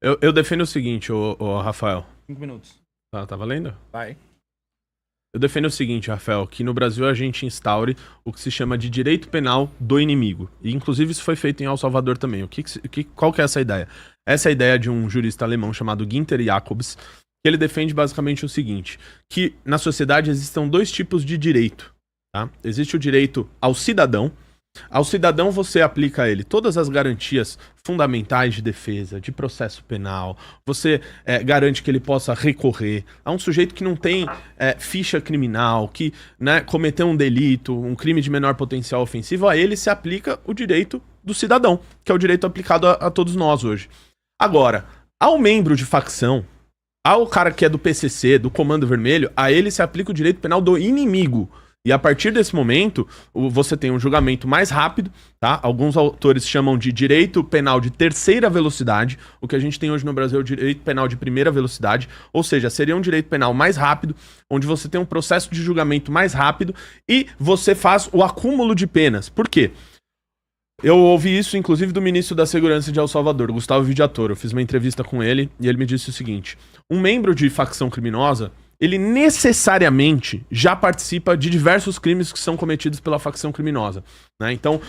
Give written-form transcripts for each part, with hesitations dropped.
Eu defendo o seguinte, Rafael. 5 minutos. Tá valendo? Vai. Eu defendo o seguinte, Rafael, que no Brasil a gente instaure o que se chama de direito penal do inimigo. E inclusive isso foi feito em El Salvador também. Qual que é essa ideia? Essa é a ideia de um jurista alemão chamado Günther Jacobs, que ele defende basicamente o seguinte, que na sociedade existam dois tipos de direito. Tá? Existe o direito ao cidadão. Ao cidadão você aplica a ele todas as garantias fundamentais de defesa, de processo penal, você garante que ele possa recorrer a um sujeito que não tem ficha criminal, que cometeu um delito, um crime de menor potencial ofensivo, a ele se aplica o direito do cidadão, que é o direito aplicado a todos nós hoje. Agora, ao membro de facção, ao cara que é do PCC, do Comando Vermelho, a ele se aplica o direito penal do inimigo. E a partir desse momento, você tem um julgamento mais rápido, tá? Alguns autores chamam de direito penal de terceira velocidade. O que a gente tem hoje no Brasil é o direito penal de primeira velocidade. Ou seja, seria um direito penal mais rápido, onde você tem um processo de julgamento mais rápido e você faz o acúmulo de penas. Por quê? Eu ouvi isso, inclusive, do ministro da Segurança de El Salvador, Gustavo Vidiatoro. Eu fiz uma entrevista com ele e ele me disse o seguinte: um membro de facção criminosa, ele necessariamente já participa de diversos crimes que são cometidos pela facção criminosa, né? Então,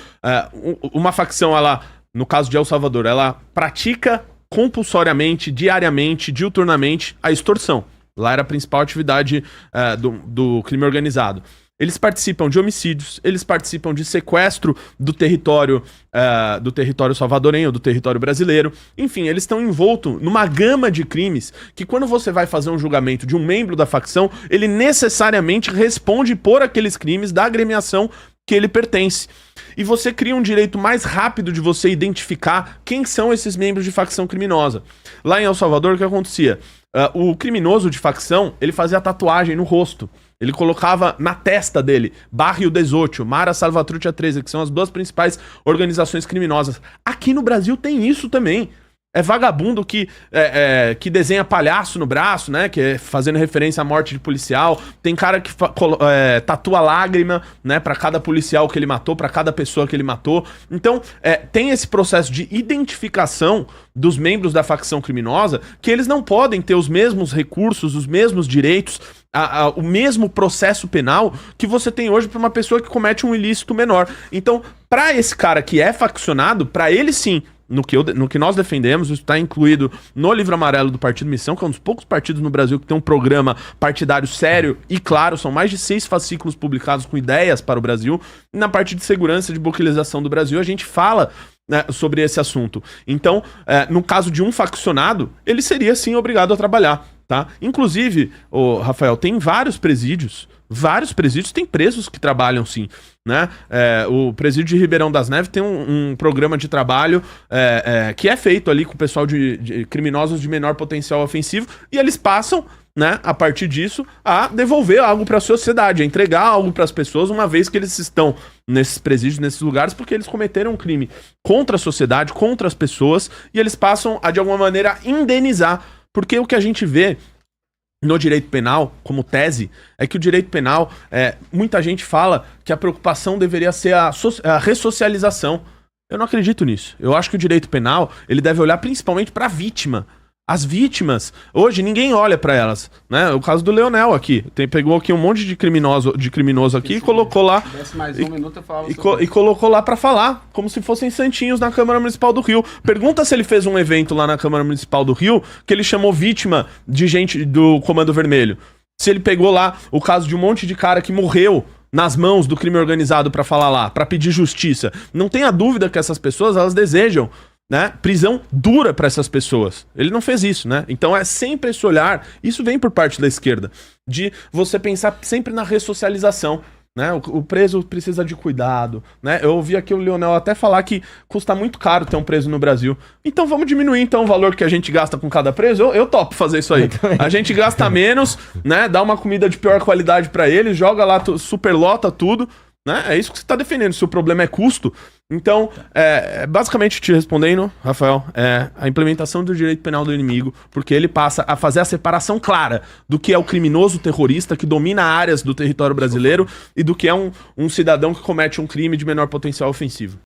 uma facção, ela, no caso de El Salvador, ela pratica compulsoriamente, diariamente, diuturnamente, a extorsão. Lá era a principal atividade do crime organizado. Eles participam de homicídios, eles participam de sequestro do território salvadorenho, do território brasileiro. Enfim, eles estão envoltos numa gama de crimes que, quando você vai fazer um julgamento de um membro da facção, ele necessariamente responde por aqueles crimes da agremiação que ele pertence. E você cria um direito mais rápido de você identificar quem são esses membros de facção criminosa. Lá em El Salvador, o que acontecia? O criminoso de facção, ele fazia tatuagem no rosto. Ele colocava na testa dele Barrio 18, Mara Salvatrucha 13, que são as duas principais organizações criminosas. Aqui no Brasil tem isso também. É vagabundo que desenha palhaço no braço, né? Que é fazendo referência à morte de policial. Tem cara que tatua lágrima, né? Pra cada policial que ele matou, pra cada pessoa que ele matou. Então, tem esse processo de identificação dos membros da facção criminosa, que eles não podem ter os mesmos recursos, os mesmos direitos, o mesmo processo penal que você tem hoje para uma pessoa que comete um ilícito menor. Então, para esse cara que é faccionado, para ele sim, no que nós defendemos, isso está incluído no livro amarelo do Partido Missão, que é um dos poucos partidos no Brasil que tem um programa partidário sério e claro, são mais de 6 fascículos publicados com ideias para o Brasil. E na parte de segurança e de buquilização do Brasil, a gente fala, né, sobre esse assunto. Então, no caso de um faccionado, ele seria sim obrigado a trabalhar, tá? Inclusive, Rafael, tem vários presídios têm presos que trabalham sim, né? O presídio de Ribeirão das Neves tem um programa de trabalho que é feito ali com o pessoal de criminosos de menor potencial ofensivo, e eles passam, né, a partir disso, a devolver algo para a sociedade, a entregar algo para as pessoas, uma vez que eles estão nesses presídios, nesses lugares, porque eles cometeram um crime contra a sociedade, contra as pessoas, e eles passam a, de alguma maneira, indenizar. Porque o que a gente vê no direito penal, como tese, é que o direito penal, muita gente fala que a preocupação deveria ser a ressocialização. Eu não acredito nisso. Eu acho que o direito penal, ele deve olhar principalmente para a vítima. As vítimas, hoje ninguém olha pra elas, né? O caso do Leonel aqui, pegou aqui um monte de criminoso aqui e colocou lá e colocou lá pra falar, como se fossem santinhos na Câmara Municipal do Rio. Pergunta se ele fez um evento lá na Câmara Municipal do Rio que ele chamou vítima de gente do Comando Vermelho. Se ele pegou lá o caso de um monte de cara que morreu nas mãos do crime organizado pra falar lá, pra pedir justiça. Não tenha dúvida que essas pessoas, elas desejam, né, prisão dura para essas pessoas. Ele não fez isso, né? Então é sempre esse olhar, isso vem por parte da esquerda, de você pensar sempre na ressocialização, né? O preso precisa de cuidado, né? Eu ouvi aqui o Leonel até falar que custa muito caro ter um preso no Brasil. Então vamos diminuir então o valor que a gente gasta com cada preso. Eu topo fazer isso aí. A gente gasta menos, né? Dá uma comida de pior qualidade para ele, joga lá, superlota tudo, né? É isso que você está defendendo, se o problema é custo. Então, basicamente te respondendo, Rafael, a implementação do direito penal do inimigo, porque ele passa a fazer a separação clara do que é o criminoso terrorista que domina áreas do território brasileiro e do que é um cidadão que comete um crime de menor potencial ofensivo.